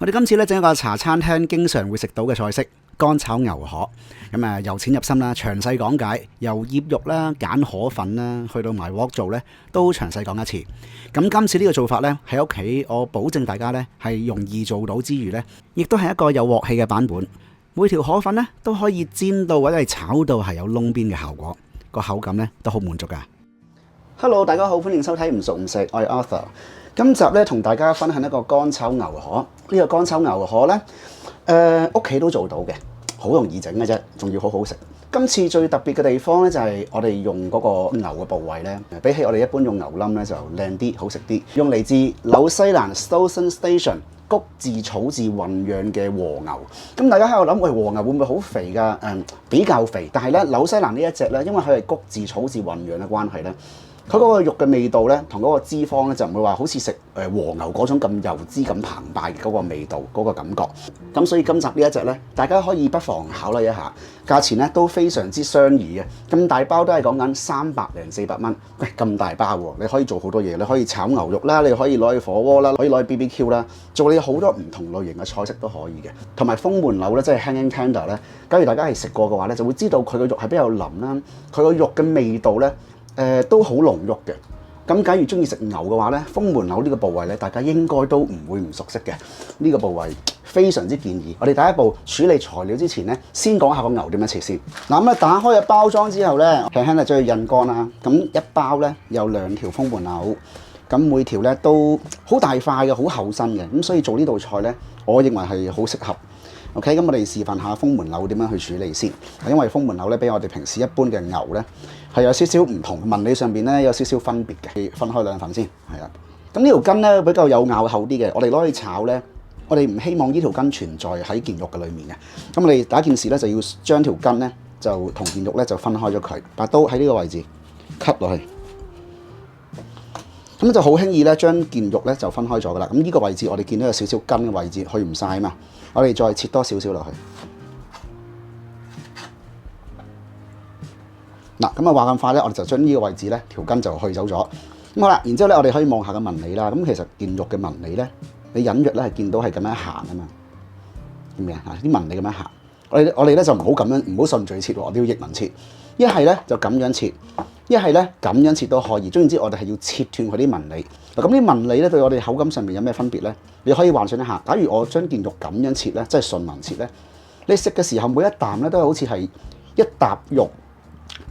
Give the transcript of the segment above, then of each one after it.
我哋今次咧整一個茶餐廳經常會食到嘅菜式乾炒牛河，咁由淺入深啦，詳細講解，由醃肉啦、揀河粉啦，去到埋鑊做咧，都詳細講一次。咁今次呢個做法咧喺屋企，我保證大家咧係容易做到之餘咧，亦都係一個有鑊氣嘅版本。每條河粉咧都可以煎到或者係炒到係有窿邊嘅效果，個口感咧都好滿足噶。Hello， 大家好，歡迎收睇唔熟唔食，我係 Arthur。今集咧同大家分享一個乾炒牛河。呢個乾炒牛河咧，屋企都做到嘅，好容易整嘅啫，仲要好好食。今次最特別嘅地方咧就係我哋用嗰個牛嘅部位咧，比起我哋一般用牛冧咧就靚啲，好食啲。用嚟自紐西蘭 Stossen Station 谷字草字混釀嘅和牛。咁大家喺度諗，喂，和牛會唔會好肥㗎？比較肥，但係咧紐西蘭呢一隻咧，因為佢係谷字草字混釀嘅關係咧。佢嗰個肉嘅味道咧，同嗰個脂肪咧就唔會話好似食和牛嗰種咁油脂咁澎湃嘅嗰個味道嗰個感覺。咁所以今集呢一隻咧，大家可以不妨考慮一下，價錢咧都非常之相宜嘅。咁大包都係講緊300零400蚊。喂，咁大包喎，你可以做好多嘢，你可以炒牛肉啦，你可以攞去火鍋啦，可以攞去 BBQ 啦，做你好多唔同類型嘅菜式都可以嘅。同埋風門柳咧，即係 hanging tender 咧，假如大家係食過嘅話咧，就會知道佢個肉係比較腍啦，佢個肉嘅味道咧。都好濃郁嘅。咁假如中意食牛嘅話咧，風門柳呢個部位咧，大家應該都唔會唔熟悉嘅。呢個部位非常之建議。我哋第一步處理材料之前咧，先講下個牛點樣切先。嗱，咁打開個包裝之後咧，輕輕將佢印乾啦。咁一包咧有2條風門柳，咁每條咧都好大塊嘅，好厚身嘅。咁所以做呢道菜咧，我認為係好適合。OK， 咁我哋示範下風門柳點樣去處理先。因為風門柳咧，比我哋平時一般嘅牛咧係有少少唔同，紋理上邊咧有少少分別嘅。分開2份先，係啦。咁呢條筋咧比較有咬厚啲嘅，我哋攞去炒咧，我哋唔希望呢條筋存在喺件肉嘅裡面嘅。咁我哋第一件事咧就要將條筋咧就同件肉咧就分開咗佢，把刀喺呢個位置吸落去，咁就好輕易咧將件肉咧就分開咗噶啦。咁呢個位置我哋見到有少少筋嘅位置去唔晒啊嘛，我哋再切多少少落去。嗱，咁啊話咁快咧，我哋就將呢個位置咧條筋就去走咗。咁好啦，然之後咧我哋可以望下個紋理啦。咁其實件肉嘅紋理咧，你隱約咧係見到係咁樣行啊嘛，見唔見啊？啲紋理咁樣行，我哋咧就唔好咁樣，唔好順序切喎，我哋要逆紋切。一係咧就咁樣切，一係咧咁樣切都可以。總言之，我哋係要切斷佢啲紋理。嗱，咁啲紋理咧對我哋口感上面有咩分別咧？你可以幻想一下，假如我將件肉咁樣切咧，即係順紋切咧，你食嘅時候每一啖咧都係好似係一啖肉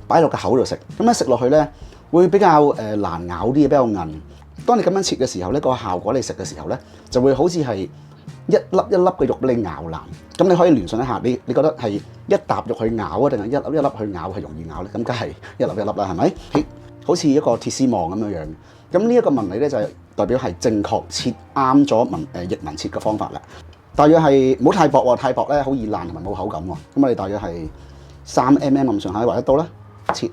擺落個口度食，咁樣食落去咧會比較難咬啲，比較韌。當你咁樣切嘅時候咧，個效果你食嘅時候咧就會好似係一粒一粒嘅肉俾你咬爛。咁你可以聯想一下，你覺得係一啖肉去咬啊，定係一粒一粒去咬係容易咬咧？咁梗係一粒一粒啦，係咪？好似一個鐵絲網咁樣樣。咁呢一個紋理咧就係代表係正確切啱咗逆紋切嘅方法啦。大約係唔好太薄喎，太薄咧好易爛同埋冇口感喎。咁我哋大約係3mm 咁上下劃一刀啦。切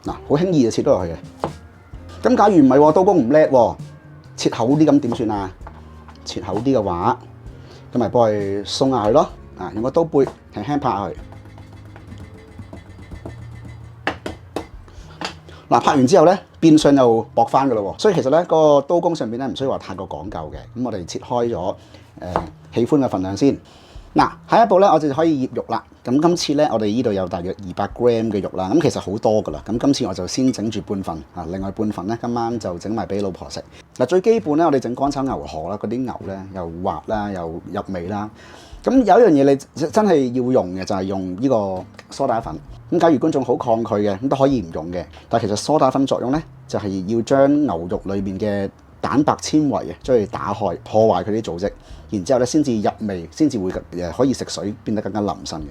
嗱，好輕易就切到落去嘅。咁假如唔係喎，刀工唔叻喎，切厚啲咁點算啊？切厚啲嘅話，咁咪幫佢鬆下佢咯。啊，用個刀背輕輕拍下佢。嗱，拍完之後咧，變相又薄翻噶咯喎。所以其實咧，個刀工上邊咧唔需要話太過講究嘅。咁我哋切開咗喜歡嘅份量先。嗱，下一步咧，我哋就可以醃肉啦。咁今次咧，我哋呢度有大約200 gram 嘅肉啦。咁其實好多噶啦。咁今次我就先整住半份啊，另外半份咧，今晚就整埋俾老婆食。嗱，最基本咧，我哋整乾炒牛河啦，嗰啲牛咧又滑啦，又入味啦。咁有一樣嘢你真係要用嘅，就係用呢個梳打粉。咁假如觀眾好抗拒嘅，咁都可以唔用嘅。但係其實梳打粉作用咧，就係要將牛肉裏面嘅蛋白纖維啊，將佢打開，破壞佢啲組織，然之後咧先至入味，先至會可以食水變得更加腍身嘅。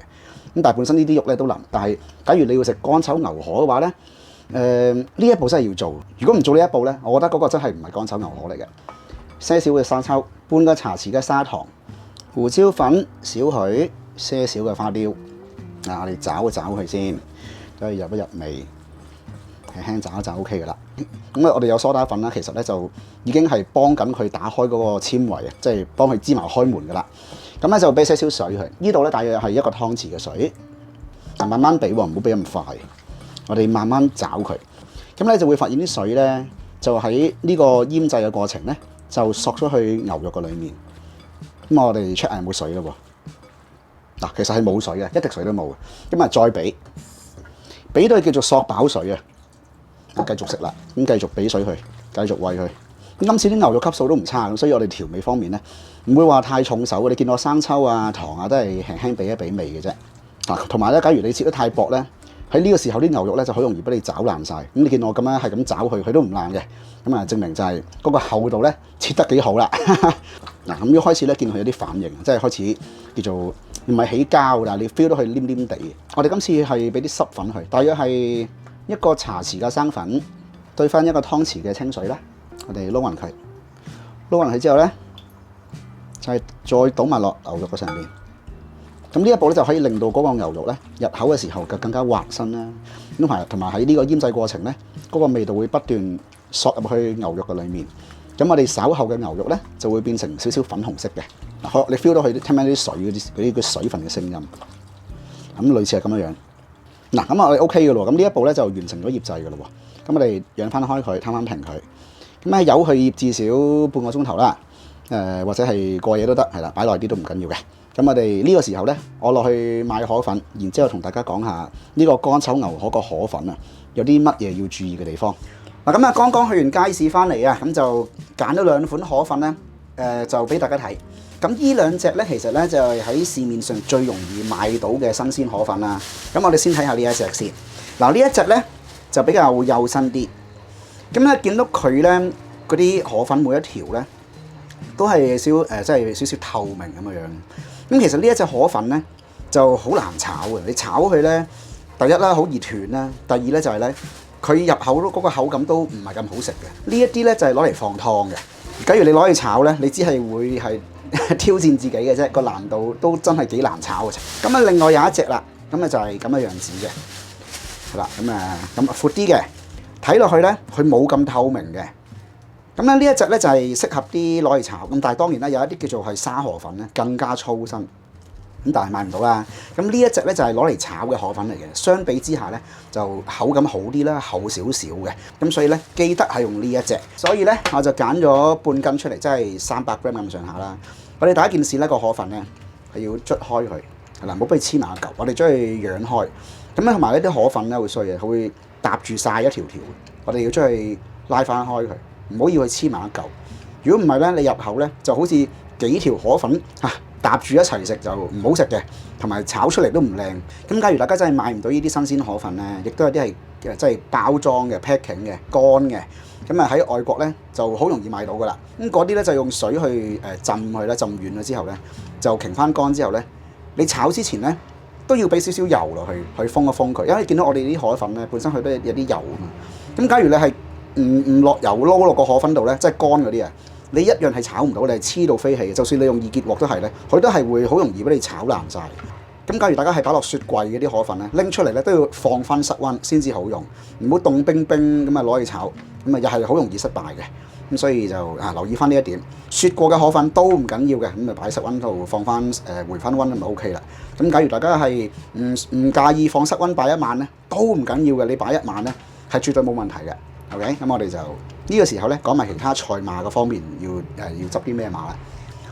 咁但係本身呢啲肉咧都腍，但係假如你要食乾炒牛河嘅話咧，呢一步真係要做。如果唔做呢一步咧，我覺得嗰個真係唔係乾炒牛河嚟嘅。些少嘅生抽，半個茶匙嘅砂糖，胡椒粉少許，些少嘅花雕。嗱，我哋找一找佢先，等佢入一入味。輕輕炸一炸 OK 嘅啦。咁我哋有梳打粉啦，其實咧就已經係幫緊佢打開嗰個纖維啊，即係幫佢芝麻開門嘅啦。咁咧就俾少少水佢，呢度咧大約係1個湯匙嘅水。慢慢俾喎，唔好俾咁快。我哋慢慢找佢。咁咧就會發現啲水咧就喺呢個醃製嘅過程咧就索咗去牛肉個裡面。咁我哋 check 下有冇水咯喎。嗱，其實係冇水嘅，一滴水都冇嘅。咁啊，再俾到叫做索飽水啊，繼續食啦。咁繼續俾水佢，繼續餵佢。咁今次啲牛肉級數都唔差，咁所以我哋調味方面咧唔會話太重手嘅。你見我生抽啊、糖啊都係輕輕俾一俾味嘅啫。嗱，同埋咧，假如你切得太薄咧，喺呢個時候啲牛肉咧就好容易俾你爪爛晒。咁你見我咁樣係咁爪佢都唔爛嘅。咁啊，證明就係嗰個厚度咧切得幾好啦。嗱，咁一開始咧見佢有啲反應，即係開始叫做唔係起膠，但係你 feel 到佢黏黏地。我哋今次係俾啲濕粉佢，大約係一個茶匙嘅生粉對翻一個湯匙嘅清水啦。我哋撈勻佢，撈勻佢之後咧，就係再倒埋落牛肉嘅上邊。咁呢一步咧就可以令到嗰個牛肉咧入口嘅時候就更加滑身啦。咁同埋喺呢個醃製過程咧，嗰個味道會不斷索入去牛肉嘅裡面。咁我哋稍後嘅牛肉咧就會變成少少粉紅色嘅。嗱，你 feel 到佢聽唔聽啲水啲水分嘅聲音？咁類似係咁樣樣。嗱，咁我哋 OK 嘅咯。咁呢一步咧就完成咗醃製嘅咯喎。咁我哋養翻開佢，攤翻平佢。咁咧由佢醃至少半個鐘頭啦。或者係過夜都得，係啦，擺耐啲都唔緊要嘅。咁我哋呢個時候咧，我落去買河粉，然之後同大家講下呢個乾炒牛河個河粉啊，有啲乜嘢要注意嘅地方。嗱，咁啊，剛剛去完街市翻嚟啊，咁就揀咗兩款河粉咧，就俾大家睇。咁呢兩隻咧，其實咧就係喺市面上最容易買到嘅新鮮河粉啦。咁我哋先睇下呢一隻先。嗱，呢一隻咧就比較幼身啲。咁咧見到佢咧嗰啲河粉每一條咧，都係即係少少透明咁嘅樣。咁其實呢一隻河粉咧就好難炒嘅。你炒佢咧，第一啦好易斷啦，第二咧就係咧佢入口嗰個口感都唔係咁好食嘅。呢一啲咧就係攞嚟放湯嘅。假如你攞去炒咧，你只係會係挑戰自己嘅啫，個難度都真係幾難炒嘅。咁啊，另外有一隻啦，咁啊就係咁嘅樣子嘅，係啦，咁闊啲嘅，睇落去咧佢冇咁透明嘅。咁咧呢一隻咧就係適合啲攞嚟炒，咁但係當然啦，有一啲叫做係沙河粉咧，更加粗身，咁但係買唔到啦。咁呢一隻咧就係攞嚟炒嘅河粉嚟嘅，相比之下咧就口感好啲啦，厚少少嘅。咁所以咧記得係用呢一隻。所以咧我就揀咗半斤出嚟，即係300g咁上下啦。我哋第一件事咧個河粉咧係要捽開佢，係啦，唔好俾佢黐埋一嚿。我哋將佢揚開。咁咧同埋呢啲河粉咧會衰嘅，佢會搭住晒一條條。我哋要將佢拉翻開佢。唔好要佢黐埋一嚿，如果唔係咧，你入口咧就好似幾條河粉搭住一齊食就唔好食嘅，同埋炒出嚟都唔靚。咁假如大家真係買唔到呢啲新鮮河粉咧，亦都有啲係即係包裝嘅 packing 嘅乾嘅，咁啊喺外國咧就好容易買到噶啦。咁嗰啲咧就用水去浸佢啦，浸軟咗之後咧就擎翻乾之後咧，你炒之前咧都要俾少少油落去封一封佢，因為你見到我哋啲河粉咧本身佢都有啲油啊嘛。咁假如你係唔落油撈落個河粉度咧，即係乾嗰啲啊，你一樣係炒唔到，你係黐到飛起嘅。就算你用易潔鑊都係咧，佢都係會好容易俾你炒爛晒。咁假如大家係擺落雪櫃嘅啲河粉咧，拎出嚟咧都要放翻室溫先至好用，唔好凍冰冰咁啊攞去炒，咁啊又係好容易失敗嘅。咁所以就留意翻呢一點，雪過嘅河粉都唔緊要嘅，咁啊擺室溫度放翻回翻溫咁咪 OK 啦。咁假如大家係唔介意放室溫擺一晚咧，都唔緊要嘅，你擺一晚咧係絕對冇問題嘅。OK， 咁我哋就呢個時候咧講埋其他菜碼嘅方面要執啲咩碼啦。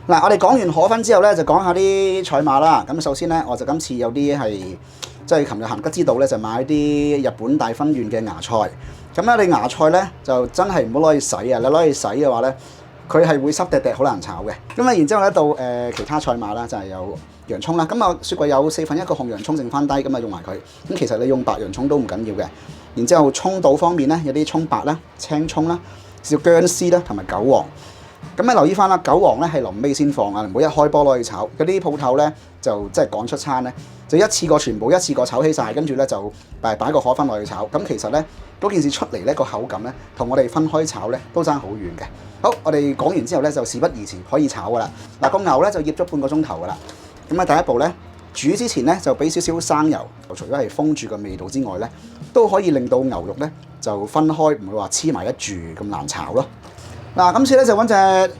嗱，我哋講完河粉之後咧，就講下啲菜碼啦。咁首先咧，我就今次有啲係即係琴日行吉之島咧，就買啲日本大分縣嘅芽菜。咁咧，你芽菜咧就真係唔好攞去洗啊！你攞去洗嘅話咧，佢係會濕滴滴，好難炒嘅。咁啊，然之後咧到其他菜碼啦，就係有洋葱啦。咁啊，雪櫃有1/4個紅洋葱剩翻低，咁啊用埋佢。咁其實你用白洋葱都唔緊要嘅。然之後葱倒方面咧，有啲葱白啦、青葱啦、少薑絲啦，同埋韭黃。咁你留意翻啦，韭黃咧係臨尾先放啊，唔好一開波攞去炒。嗰啲鋪頭咧就即係趕出餐咧，就一次過全部一次過炒起晒，跟住咧就擺個河粉落去炒。咁其實咧嗰件事出嚟咧個口感咧，同我哋分開炒咧都爭好遠嘅。好，我哋講完之後咧就事不宜遲，可以炒噶啦。嗱，個牛咧就醃咗半個鐘頭噶啦。咁啊第一步咧，煮之前咧就俾少少生油，除咗係封住個味道之外咧，都可以令到牛肉咧就分開，唔會話黐埋一住咁難炒咯。嗱，今次咧就揾隻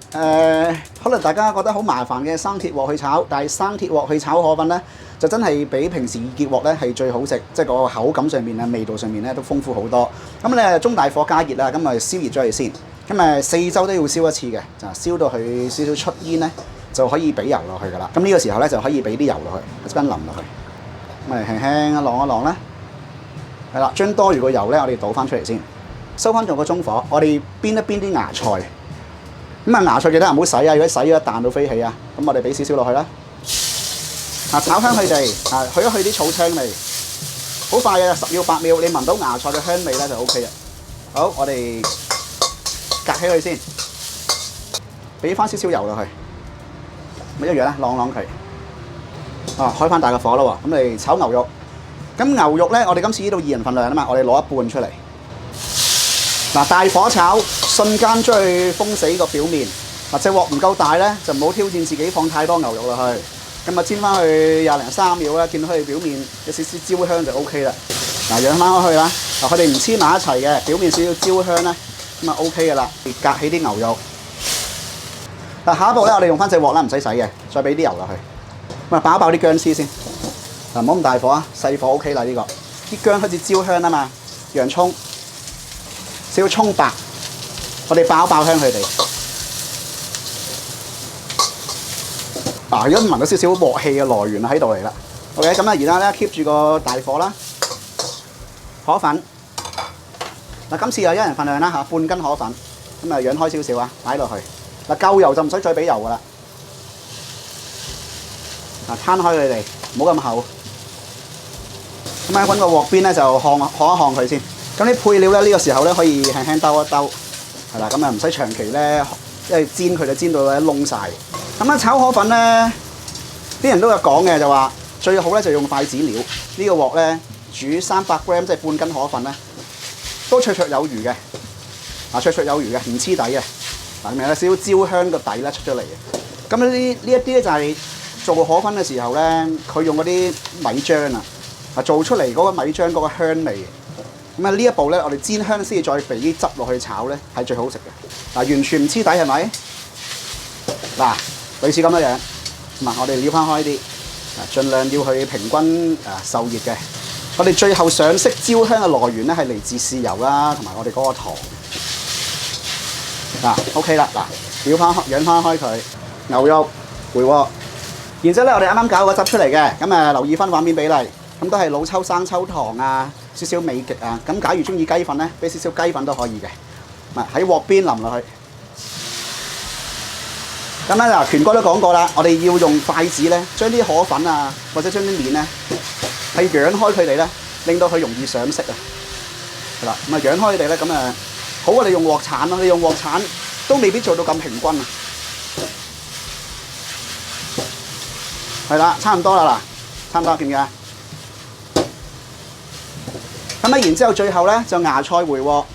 可能大家覺得好麻煩嘅生鐵鑊去炒，但係生鐵鑊去炒河粉咧，就真係比平時易潔鑊咧係最好食，即係個口感上面啊、味道上面咧都豐富好多。咁你中大火加熱啦，咁啊燒熱咗佢先。咁四周都要燒一次嘅，就燒到佢少少出煙咧，就可以俾油落去噶啦。咁呢個時候咧就可以俾啲油落去，跟淋落去，咁輕輕一晾一晾咧，係啦，將多餘個油咧，我哋倒翻出嚟先，收翻咗個中火，我哋煸一煸啲芽菜。咁芽菜記得唔好洗啊，如果洗咗一彈到飛起啊，咁我哋俾少少落去啦。炒香佢哋，去一去啲草青味，好快嘅，10秒8秒，你聞到芽菜嘅香味咧就 OK 啦。好，我哋隔起佢先，俾翻少少油落去，咪一樣咧，晾晾佢。開翻大個火啦喎，咁嚟炒牛肉。咁牛肉咧，我哋今次呢度2人份量啊嘛，我哋攞一半出嚟。大火炒，瞬間將佢封死個表面。隻鑊唔夠大咧，就唔好挑戰自己放太多牛肉落去。咁煎翻去20零30秒啦，見到佢表面有少少焦香就 OK 啦。揚翻開去啦。佢哋唔黐埋一齊嘅，表面少少焦香咧，咁OK 噶啦。隔起啲牛肉。下一步咧，我哋用翻隻鑊啦，唔使洗嘅，再俾啲油落去。咁爆一爆啲薑絲先。唔好咁大火啊，細火 OK 啦呢個。啲薑開始焦香啊嘛，洋葱，少少葱白，我哋爆一爆香佢哋。而家聞到少少鑊氣嘅來源喺度嚟啦。OK， 咁而家咧 keep 住個大火啦。河粉，今次有1人份量啦嚇，半斤河粉，咁揚開少少啊，擺落去。夠油就唔使再俾油噶啦。攤開佢哋，唔好咁厚。咁揾個鑊邊咧就烘一烘佢先。咁啲配料咧呢個時候咧可以輕輕兜一兜，係啦，咁唔使長期咧，因為煎佢就煎到咧燶晒。咁炒河粉咧，啲人都有講嘅，就話最好咧就用筷子料。呢個鑊咧煮300g 即係半斤河粉咧，都綽綽有餘嘅。綽綽有餘嘅，唔黐底嘅。咁有少少焦香個底咧出咗嚟嘅。咁呢一啲咧就係做河粉嘅時候咧，佢用嗰啲米漿啊，做出嚟嗰個米漿嗰個香味。咁呢一步咧，我哋煎香先至再俾啲汁落去炒咧，係最好食嘅。完全唔黐底係咪？類似咁樣樣。我哋撩翻開啲，盡量要去平均受熱嘅。我哋最後上色焦香嘅來源咧係嚟自豉油啦，同埋我哋嗰個糖。OK 啦，揚翻開佢，牛肉回鍋。然之後咧，我哋啱啱搞個汁出嚟嘅，咁留意翻畫面比例，咁都係老抽、生抽、糖啊，少少美極啊。咁假如中意雞粉咧，俾少少雞粉都可以嘅。喺鑊邊淋落去。咁咧權哥都講過啦，我哋要用筷子咧，將啲河粉啊，或者將啲麵咧，係揚開佢哋咧，令到佢容易上色啊。係啦，揚開佢哋咧，咁好過你用鑊鏟咯，你用鑊鏟都未必做到咁平均啊。係啦，差唔多啦差唔多見唔見啊？咁然之後最後咧就芽菜回鍋，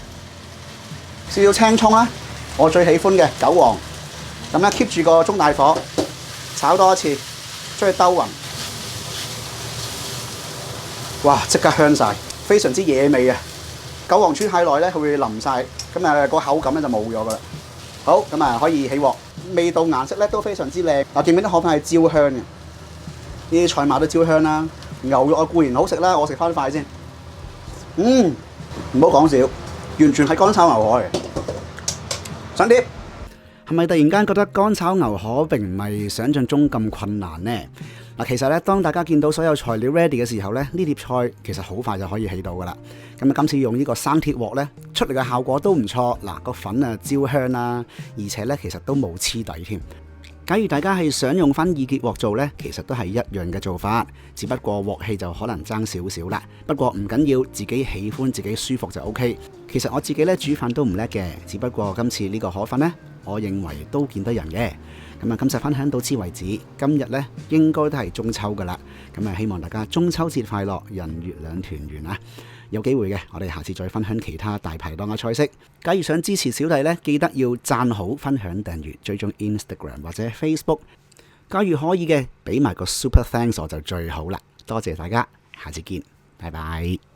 少少青葱啦，我最喜歡嘅韭黃。咁咧 keep 住個中大火，炒多一次，將佢兜勻。哇！即刻香晒，非常之惹味啊！韭黃煮太耐咧，佢會腍晒，咁個口感咧就冇咗噶啦。好，咁可以起鑊，味道顏色咧都非常之靚。見唔見啲河粉係焦香嘅？呢啲菜碼都焦香啦。牛肉固然好食啦，我食翻塊先。唔好講笑，完全係乾炒牛河嚟。上碟。係咪突然間覺得乾炒牛河並唔係想像中咁困難呢？其實咧，當大家見到所有材料 ready 嘅時候咧，呢碟菜其實好快就可以起到噶啦。今次用呢個生鐵鑊咧，出嚟嘅效果都唔錯。個粉焦香啦，而且咧其實都冇黐底添。假如大家係想用翻易潔鑊做呢，其實都係一樣嘅做法，只不過鑊氣就可能爭少少啦。不過唔緊要，自己喜歡自己舒服就 OK。其實我自己咧煮飯都唔叻嘅，只不過今次呢個河粉呢，我認為都見得人嘅。今集分享到此為止。今日呢應該都係中秋噶啦，希望大家中秋節快樂，人月兩團圓啊！有機會嘅，我哋下次再分享其他大排檔嘅菜式。假如想支持小弟呢，記得要讚好、分享、訂閱、追蹤 Instagram 或者 Facebook。假如可以嘅，俾埋個 Super Thanks 我就最好啦。多謝大家，下次見，拜拜。